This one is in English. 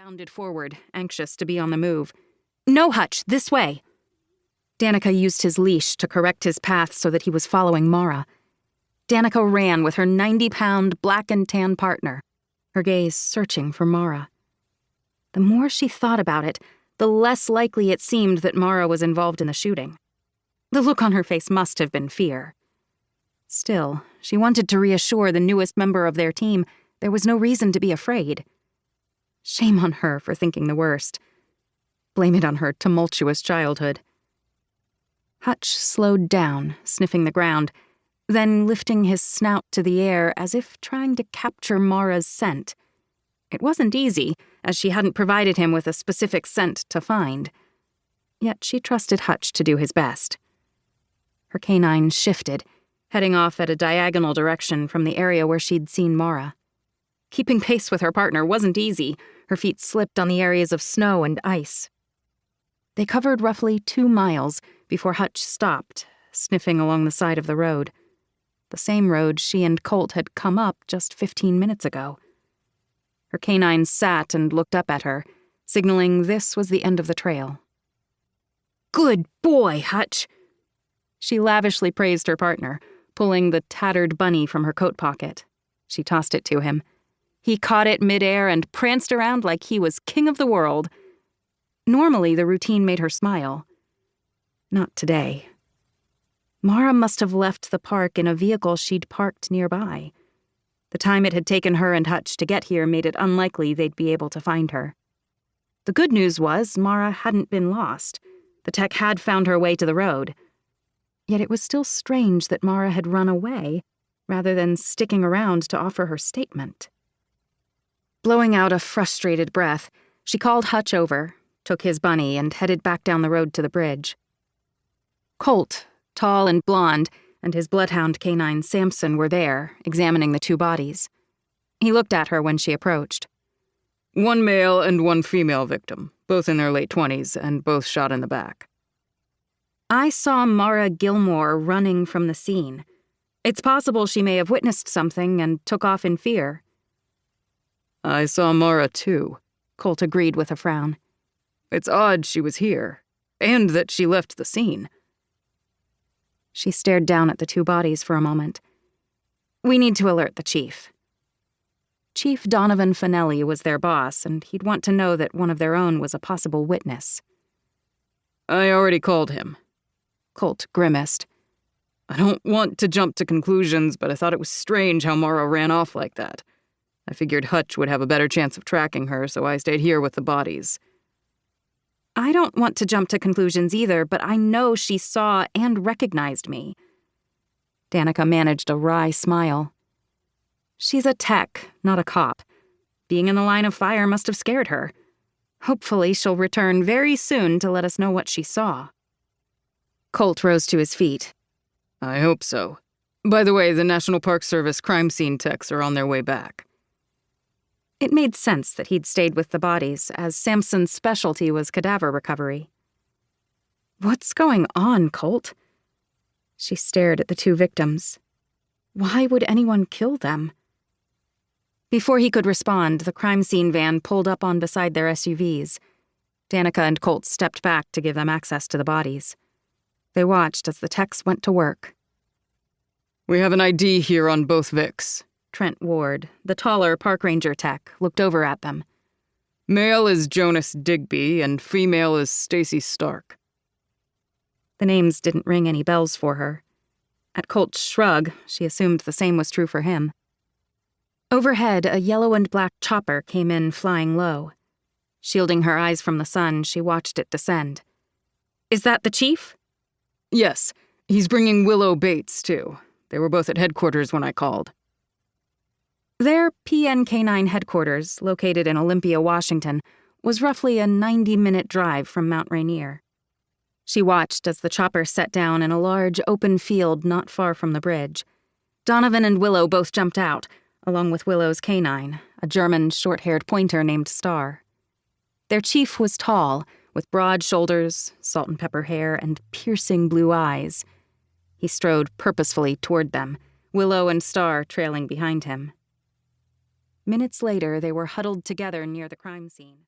bounded forward, anxious to be on the move. "No, Hutch, this way!" Danica used his leash to correct his path so that he was following Mara. Danica ran with her 90-pound black and tan partner, her gaze searching for Mara. The more she thought about it, the less likely it seemed that Mara was involved in the shooting. The look on her face must have been fear. Still, she wanted to reassure the newest member of their team there was no reason to be afraid. Shame on her for thinking the worst. Blame it on her tumultuous childhood. Hutch slowed down, sniffing the ground, then lifting his snout to the air as if trying to capture Mara's scent. It wasn't easy, as she hadn't provided him with a specific scent to find. Yet she trusted Hutch to do his best. Her canine shifted, heading off at a diagonal direction from the area where she'd seen Mara. Keeping pace with her partner wasn't easy. Her feet slipped on the areas of snow and ice. They covered roughly 2 miles before Hutch stopped, sniffing along the side of the road. The same road she and Colt had come up just 15 minutes ago. Her canine sat and looked up at her, signaling this was the end of the trail. "Good boy, Hutch!" She lavishly praised her partner, pulling the tattered bunny from her coat pocket. She tossed it to him. He caught it midair and pranced around like he was king of the world. Normally, the routine made her smile. Not today. Mara must have left the park in a vehicle she'd parked nearby. The time it had taken her and Hutch to get here made it unlikely they'd be able to find her. The good news was Mara hadn't been lost. The tech had found her way to the road. Yet it was still strange that Mara had run away, rather than sticking around to offer her statement. Blowing out a frustrated breath, she called Hutch over, took his bunny, and headed back down the road to the bridge. Colt, tall and blonde, and his bloodhound canine Samson were there, examining the 2 bodies. He looked at her when she approached. "1 male and 1 female victim, both in their late 20s and both shot in the back." "I saw Mara Gilmore running from the scene. It's possible she may have witnessed something and took off in fear." "I saw Mara, too," Colt agreed with a frown. "It's odd she was here, and that she left the scene." She stared down at the 2 bodies for a moment. "We need to alert the chief." Chief Donovan Finelli was their boss, and he'd want to know that one of their own was a possible witness. "I already called him." Colt grimaced. "I don't want to jump to conclusions, but I thought it was strange how Mara ran off like that. I figured Hutch would have a better chance of tracking her, so I stayed here with the bodies." "I don't want to jump to conclusions either, but I know she saw and recognized me." Danica managed a wry smile. "She's a tech, not a cop. Being in the line of fire must have scared her. Hopefully she'll return very soon to let us know what she saw." Colt rose to his feet. "I hope so. By the way, the National Park Service crime scene techs are on their way back." It made sense that he'd stayed with the bodies, as Samson's specialty was cadaver recovery. "What's going on, Colt?" She stared at the 2 victims. Why would anyone kill them? Before he could respond, the crime scene van pulled up on beside their SUVs. Danica and Colt stepped back to give them access to the bodies. They watched as the techs went to work. "We have an ID here on both Vics." Trent Ward, the taller park ranger tech, looked over at them. "Male is Jonas Digby, and female is Stacy Stark." The names didn't ring any bells for her. At Colt's shrug, she assumed the same was true for him. Overhead, a yellow and black chopper came in flying low. Shielding her eyes from the sun, she watched it descend. "Is that the chief?" "Yes. He's bringing Willow Bates, too. They were both at headquarters when I called." Their PNK9 headquarters, located in Olympia, Washington, was roughly a 90-minute drive from Mount Rainier. She watched as the chopper set down in a large open field not far from the bridge. Donovan and Willow both jumped out, along with Willow's canine, a German short-haired pointer named Star. Their chief was tall, with broad shoulders, salt and pepper hair, and piercing blue eyes. He strode purposefully toward them, Willow and Star trailing behind him. Minutes later, they were huddled together near the crime scene.